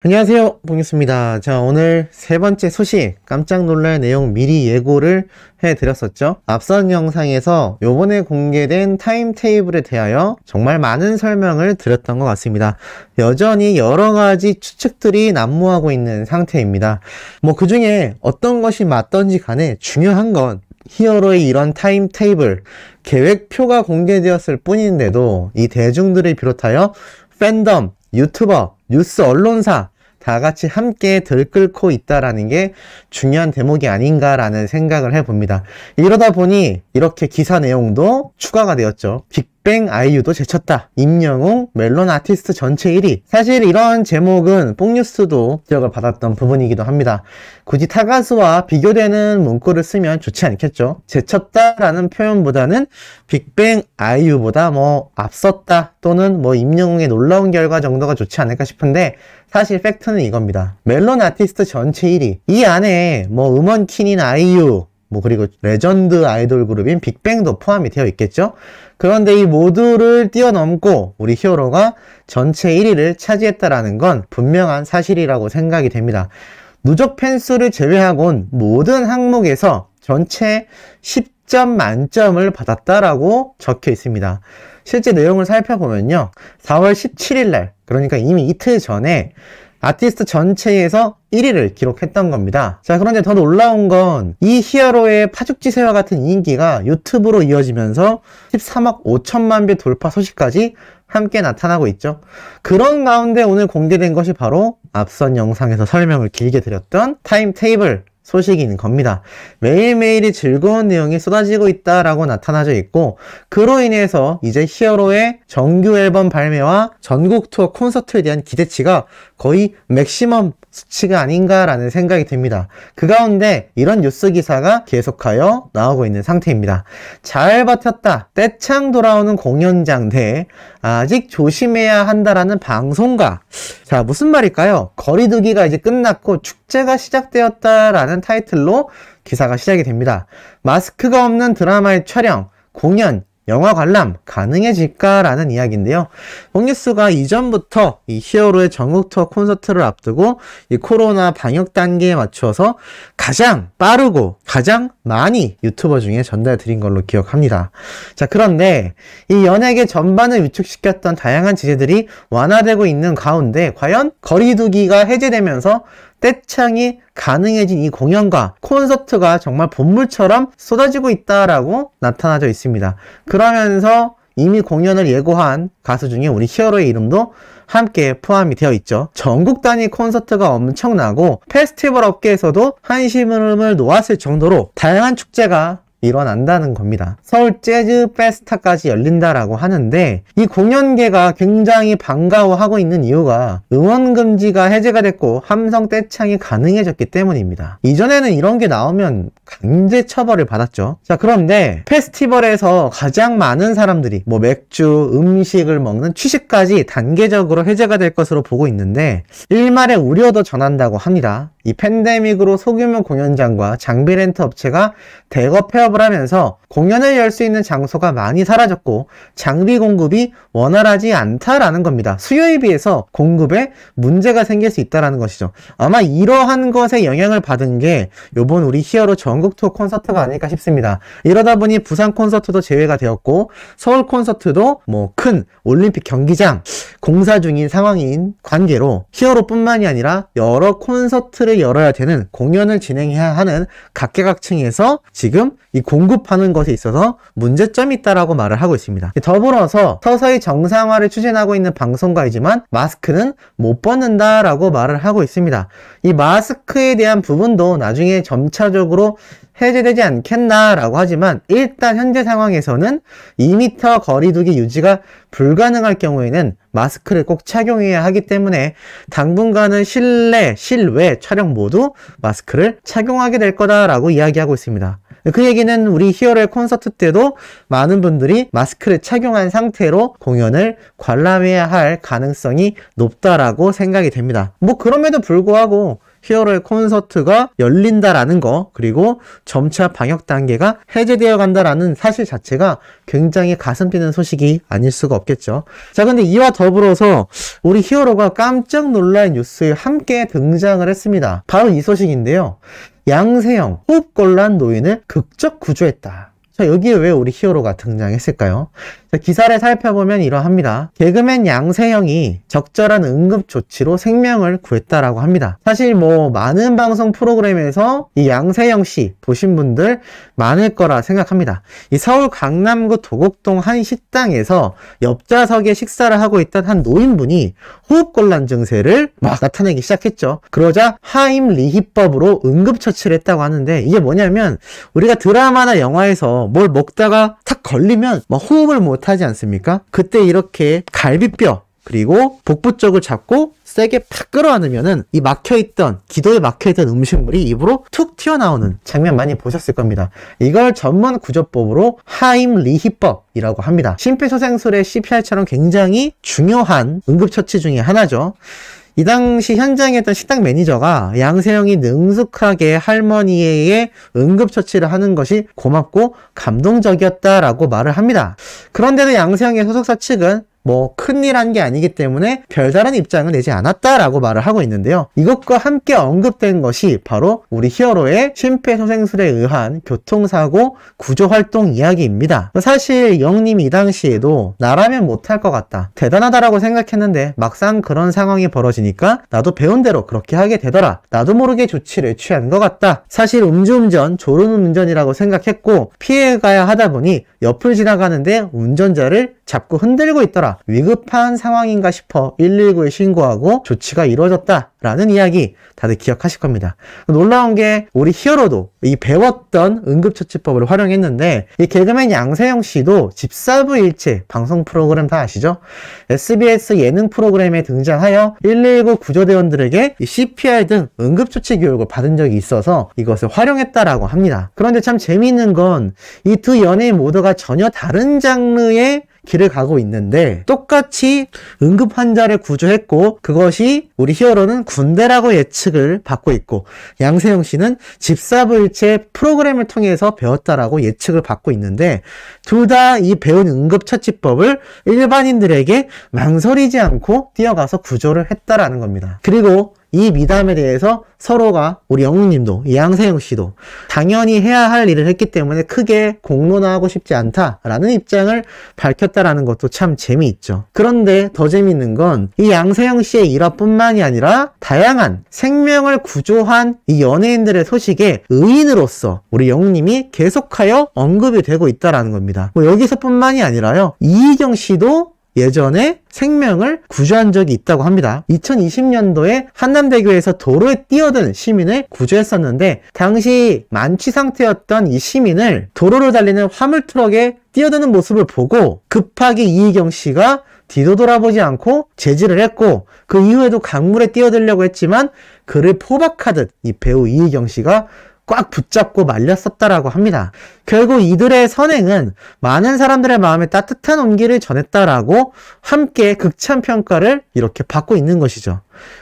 안녕하세요, 봉유스입니다. 자, 오늘 세 번째 소식, 깜짝 놀랄 내용 미리 예고를 해드렸었죠. 앞선 영상에서 요번에 공개된 타임테이블에 대하여 정말 많은 설명을 드렸던 것 같습니다. 여전히 여러 가지 추측들이 난무하고 있는 상태입니다. 그 중에 어떤 것이 맞던지 간에 중요한 건 히어로의 이런 타임테이블, 계획표가 공개되었을 뿐인데도 이 대중들을 비롯하여 팬덤, 유튜버, 뉴스 언론사 다 같이 함께 들끓고 있다라는 게 중요한 대목이 아닌가라는 생각을 해봅니다. 이러다 보니 이렇게 기사 내용도 추가가 되었죠. 빅뱅 아이유도 제쳤다. 임영웅 멜론 아티스트 전체 1위. 사실 이런 제목은 뽕뉴스도 지적을 받았던 부분이기도 합니다. 굳이 타가수와 비교되는 문구를 쓰면 좋지 않겠죠. 제쳤다라는 표현보다는 빅뱅 아이유보다 앞섰다 또는 임영웅의 놀라운 결과 정도가 좋지 않을까 싶은데, 사실 팩트는 이겁니다. 멜론 아티스트 전체 1위. 이 안에 음원퀸인 아이유, 그리고 레전드 아이돌 그룹인 빅뱅도 포함이 되어 있겠죠? 그런데 이 모두를 뛰어넘고 우리 히어로가 전체 1위를 차지했다라는 건 분명한 사실이라고 생각이 됩니다. 누적 팬수를 제외하곤 모든 항목에서 전체 10점 만점을 받았다라고 적혀 있습니다. 실제 내용을 살펴보면요. 4월 17일 날, 그러니까 이미 이틀 전에 아티스트 전체에서 1위를 기록했던 겁니다. 자, 그런데 더 놀라운 건 이 히어로의 파죽지세와 같은 인기가 유튜브로 이어지면서 13억 5천만 뷰 돌파 소식까지 함께 나타나고 있죠. 그런 가운데 오늘 공개된 것이 바로 앞선 영상에서 설명을 길게 드렸던 타임테이블 소식인 겁니다. 매일매일이 즐거운 내용이 쏟아지고 있다라고 나타나져 있고, 그로 인해서 이제 히어로의 정규 앨범 발매와 전국 투어 콘서트에 대한 기대치가 거의 맥시멈 수치가 아닌가라는 생각이 듭니다. 그 가운데 이런 뉴스 기사가 계속하여 나오고 있는 상태입니다. 잘 버텼다. 때창 돌아오는 공연장 대 아직 조심해야 한다라는 방송가. 자, 무슨 말일까요? 거리두기가 이제 끝났고 축제가 시작되었다라는 타이틀로 기사가 시작이 됩니다. 마스크가 없는 드라마의 촬영, 공연, 영화 관람 가능해질까라는 이야기인데요. 뽕뉴스가 이전부터 이 히어로의 전국 투어 콘서트를 앞두고 이 코로나 방역 단계에 맞추어서 가장 빠르고 가장 많이 유튜버 중에 전달 드린 걸로 기억합니다. 자, 그런데 이 연예계 전반을 위축시켰던 다양한 제재들이 완화되고 있는 가운데 과연 거리두기가 해제되면서 떼창이 가능해진 이 공연과 콘서트가 정말 본물처럼 쏟아지고 있다라고 나타나져 있습니다. 그러면서 이미 공연을 예고한 가수 중에 우리 히어로의 이름도 함께 포함이 되어 있죠. 전국 단위 콘서트가 엄청나고 페스티벌 업계에서도 한심을 놓았을 정도로 다양한 축제가 일어난다는 겁니다. 서울 재즈 페스타까지 열린다라고 하는데, 이 공연계가 굉장히 반가워하고 있는 이유가 응원 금지가 해제가 됐고 함성 떼창이 가능해졌기 때문입니다. 이전에는 이런 게 나오면 강제 처벌을 받았죠. 자, 그런데 페스티벌에서 가장 많은 사람들이 맥주, 음식을 먹는 취식까지 단계적으로 해제가 될 것으로 보고 있는데, 일말의 우려도 전한다고 합니다. 이 팬데믹으로 소규모 공연장과 장비 렌트 업체가 대거 폐업을 하면서 공연을 열 수 있는 장소가 많이 사라졌고 장비 공급이 원활하지 않다라는 겁니다. 수요에 비해서 공급에 문제가 생길 수 있다는 것이죠. 아마 이러한 것에 영향을 받은 게 요번 우리 히어로 전국 투어 콘서트가 아닐까 싶습니다. 이러다 보니 부산 콘서트도 제외가 되었고 서울 콘서트도 큰 올림픽 경기장 공사 중인 상황인 관계로 히어로뿐만이 아니라 여러 콘서트를 열어야 되는, 공연을 진행해야 하는 각계각층에서 지금 이 공급하는 것에 있어서 문제점이 있다라고 말을 하고 있습니다. 더불어서 서서히 정상화를 추진하고 있는 방송가이지만 마스크는 못 벗는다라고 말을 하고 있습니다. 이 마스크에 대한 부분도 나중에 점차적으로 해제되지 않겠나라고 하지만, 일단 현재 상황에서는 2m 거리두기 유지가 불가능할 경우에는 마스크를 꼭 착용해야 하기 때문에 당분간은 실내, 실외 촬영 모두 마스크를 착용하게 될 거다라고 이야기하고 있습니다. 그 얘기는 우리 히어로의 콘서트 때도 많은 분들이 마스크를 착용한 상태로 공연을 관람해야 할 가능성이 높다라고 생각이 됩니다. 그럼에도 불구하고 히어로의 콘서트가 열린다라는 거, 그리고 점차 방역 단계가 해제되어 간다라는 사실 자체가 굉장히 가슴 뛰는 소식이 아닐 수가 없겠죠. 자, 근데 이와 더불어서 우리 히어로가 깜짝 놀랄 뉴스에 함께 등장을 했습니다. 바로 이 소식인데요. 양세형 호흡곤란 노인을 극적 구조했다. 자, 여기에 왜 우리 히어로가 등장했을까요? 자, 기사를 살펴보면 이러합니다. 개그맨 양세형이 적절한 응급조치로 생명을 구했다라고 합니다. 사실 많은 방송 프로그램에서 이 양세형 씨 보신 분들 많을 거라 생각합니다. 이 서울 강남구 도곡동 한 식당에서 옆좌석에 식사를 하고 있던 한 노인분이 호흡곤란 증세를 막 나타내기 시작했죠. 그러자 하임리히법으로 응급처치를 했다고 하는데, 이게 뭐냐면 우리가 드라마나 영화에서 뭘 먹다가 탁 걸리면 막 호흡을 못 하지 않습니까? 그때 이렇게 갈비뼈 그리고 복부 쪽을 잡고 세게 팍 끌어안으면은 이 막혀있던, 기도에 막혀있던 음식물이 입으로 툭 튀어나오는 장면 많이 보셨을 겁니다. 이걸 전문 구조법으로 하임리히법이라고 합니다. 심폐소생술의 CPR처럼 굉장히 중요한 응급처치 중에 하나죠. 이 당시 현장에 있던 식당 매니저가 양세형이 능숙하게 할머니에게 응급처치를 하는 것이 고맙고 감동적이었다라고 말을 합니다. 그런데도 양세형의 소속사 측은 큰일 한 게 아니기 때문에 별다른 입장을 내지 않았다라고 말을 하고 있는데요. 이것과 함께 언급된 것이 바로 우리 히어로의 심폐소생술에 의한 교통사고 구조활동 이야기입니다. 사실 영님이 이 당시에도 나라면 못할 것 같다, 대단하다라고 생각했는데 막상 그런 상황이 벌어지니까 나도 배운 대로 그렇게 하게 되더라, 나도 모르게 조치를 취한 것 같다, 사실 음주운전, 졸음운전이라고 생각했고 피해가야 하다 보니 옆을 지나가는데 운전자를 잡고 흔들고 있더라, 위급한 상황인가 싶어 119에 신고하고 조치가 이루어졌다라는 이야기 다들 기억하실 겁니다. 놀라운 게 우리 히어로도 이 배웠던 응급처치법을 활용했는데, 이 개그맨 양세형 씨도 집사부일체 방송 프로그램 다 아시죠? SBS 예능 프로그램에 등장하여 119 구조대원들에게 CPR 등 응급처치 교육을 받은 적이 있어서 이것을 활용했다라고 합니다. 그런데 참 재미있는 건 이 두 연예인 모두가 전혀 다른 장르의 길을 가고 있는데 똑같이 응급 환자를 구조했고, 그것이 우리 히어로는 군대라고 예측을 받고 있고, 양세형 씨는 집사부일체 프로그램을 통해서 배웠다라고 예측을 받고 있는데, 둘 다 이 배운 응급처치법을 일반인들에게 망설이지 않고 뛰어가서 구조를 했다라는 겁니다. 그리고 이 미담에 대해서 서로가, 우리 영웅님도 이 양세형 씨도 당연히 해야 할 일을 했기 때문에 크게 공론화하고 싶지 않다라는 입장을 밝혔다라는 것도 참 재미있죠. 그런데 더 재미있는 건 이 양세형 씨의 일화뿐만이 아니라 다양한 생명을 구조한 이 연예인들의 소식에 의인으로서 우리 영웅님이 계속하여 언급이 되고 있다라는 겁니다. 여기서뿐만이 아니라요, 이희경 씨도 예전에 생명을 구조한 적이 있다고 합니다. 2020년도에 한남대교에서 도로에 뛰어든 시민을 구조했었는데, 당시 만취 상태였던 이 시민을 도로를 달리는 화물트럭에 뛰어드는 모습을 보고 급하게 이희경 씨가 뒤도 돌아보지 않고 제지를 했고, 그 이후에도 강물에 뛰어들려고 했지만 그를 포박하듯 이 배우 이희경 씨가 꽉 붙잡고 말렸었다라고 합니다. 결국 이들의 선행은 많은 사람들의 마음에 따뜻한 온기를 전했다라고 함께 극찬 평가를 이렇게 받고 있는 것이죠.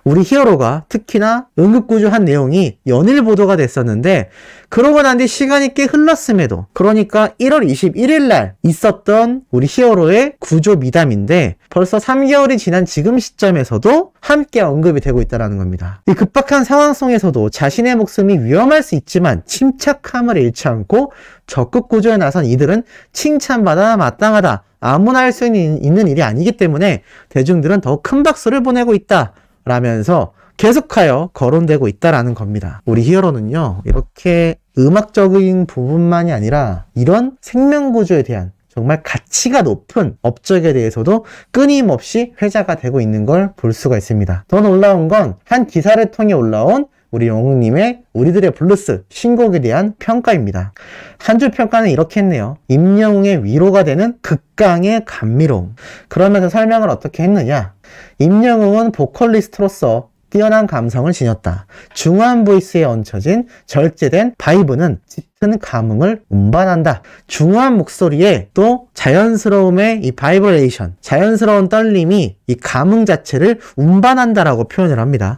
우리 히어로가 특히나 응급구조한 내용이 연일 보도가 됐었는데, 그러고 난 뒤 시간이 꽤 흘렀음에도, 그러니까 1월 21일 날 있었던 우리 히어로의 구조 미담인데 벌써 3개월이 지난 지금 시점에서도 함께 언급이 되고 있다는 겁니다. 이 급박한 상황 속에서도 자신의 목숨이 위험할 수 있지만 침착함을 잃지 않고 적극 구조에 나선 이들은 칭찬받아 마땅하다, 아무나 할 수 있는 일이 아니기 때문에 대중들은 더 큰 박수를 보내고 있다 라면서 계속하여 거론되고 있다라는 겁니다. 우리 히어로는요, 이렇게 음악적인 부분만이 아니라 이런 생명구조에 대한 정말 가치가 높은 업적에 대해서도 끊임없이 회자가 되고 있는 걸 볼 수가 있습니다. 더 놀라운 건 한 기사를 통해 올라온 우리 영웅님의 우리들의 블루스 신곡에 대한 평가입니다. 한 줄 평가는 이렇게 했네요. 임영웅의 위로가 되는 극강의 감미로움. 그러면서 설명을 어떻게 했느냐. 임영웅은 보컬리스트로서 뛰어난 감성을 지녔다. 중후한 보이스에 얹혀진 절제된 바이브는 짙은 감흥을 운반한다. 중후한 목소리에 또 자연스러움의 이 바이브레이션, 자연스러운 떨림이 이 감흥 자체를 운반한다라고 표현을 합니다.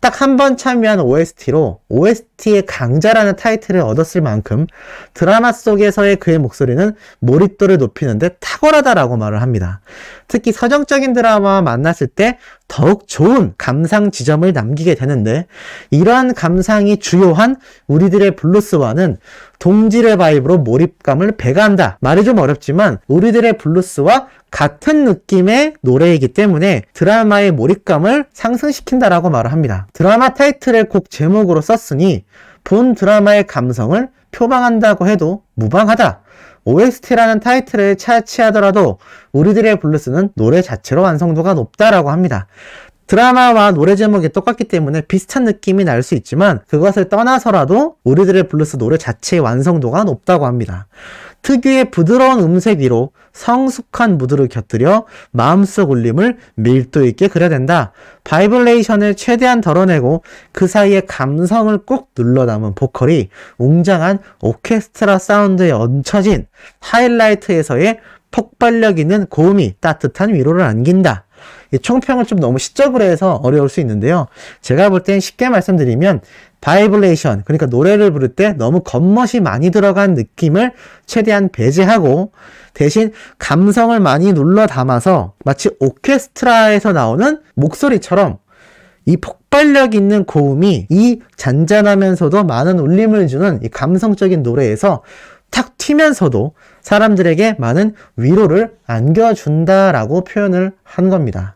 딱 한 번 참여한 OST로 OST의 강자라는 타이틀을 얻었을 만큼 드라마 속에서의 그의 목소리는 몰입도를 높이는데 탁월하다라고 말을 합니다. 특히 서정적인 드라마와 만났을 때 더욱 좋은 감상 지점을 남기게 되는데, 이러한 감상이 주요한 우리들의 블루스와는 동질의 바이브로 몰입감을 배가한다. 말이 좀 어렵지만 우리들의 블루스와 같은 느낌의 노래이기 때문에 드라마의 몰입감을 상승시킨다라고 말을 합니다. 드라마 타이틀을 곡 제목으로 썼으니 본 드라마의 감성을 표방한다고 해도 무방하다. OST라는 타이틀을 차치하더라도 우리들의 블루스는 노래 자체로 완성도가 높다라고 합니다. 드라마와 노래 제목이 똑같기 때문에 비슷한 느낌이 날 수 있지만 그것을 떠나서라도 우리들의 블루스 노래 자체의 완성도가 높다고 합니다. 특유의 부드러운 음색 위로 성숙한 무드를 곁들여 마음속 울림을 밀도 있게 그려낸다. 바이브레이션을 최대한 덜어내고 그 사이에 감성을 꾹 눌러 담은 보컬이 웅장한 오케스트라 사운드에 얹혀진 하이라이트에서의 폭발력 있는 고음이 따뜻한 위로를 안긴다. 이 총평은 좀 너무 시적으로 해서 어려울 수 있는데요. 제가 볼 땐 쉽게 말씀드리면 바이브레이션, 그러니까 노래를 부를 때 너무 겉멋이 많이 들어간 느낌을 최대한 배제하고 대신 감성을 많이 눌러 담아서 마치 오케스트라에서 나오는 목소리처럼 이 폭발력 있는 고음이 이 잔잔하면서도 많은 울림을 주는 이 감성적인 노래에서 탁 튀면서도 사람들에게 많은 위로를 안겨준다라고 표현을 한 겁니다.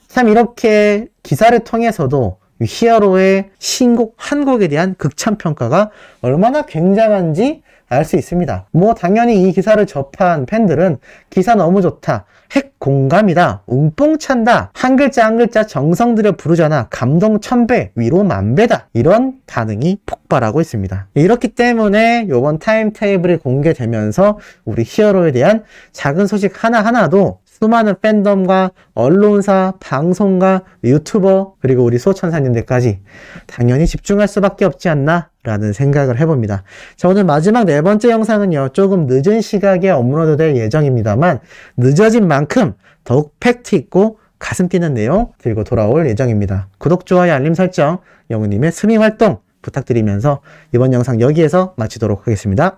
참 이렇게 기사를 통해서도 히어로의 신곡 한 곡에 대한 극찬평가가 얼마나 굉장한지 알 수 있습니다. 뭐 당연히 이 기사를 접한 팬들은 기사 너무 좋다, 핵 공감이다, 웅뽕 찬다, 한 글자 한 글자 정성 들여 부르잖아, 감동 1000배, 위로 10,000배다, 이런 반응이 폭발하고 있습니다. 이렇기 때문에 이번 타임테이블이 공개되면서 우리 히어로에 대한 작은 소식 하나하나도 수많은 팬덤과 언론사, 방송가, 유튜버, 그리고 우리 소천사님들까지 당연히 집중할 수밖에 없지 않나 라는 생각을 해봅니다. 자, 오늘 마지막 네 번째 영상은요, 조금 늦은 시각에 업로드 될 예정입니다만 늦어진 만큼 더욱 팩트 있고 가슴 뛰는 내용 들고 돌아올 예정입니다. 구독, 좋아요, 알림 설정, 영우님의 스밍 활동 부탁드리면서 이번 영상 여기에서 마치도록 하겠습니다.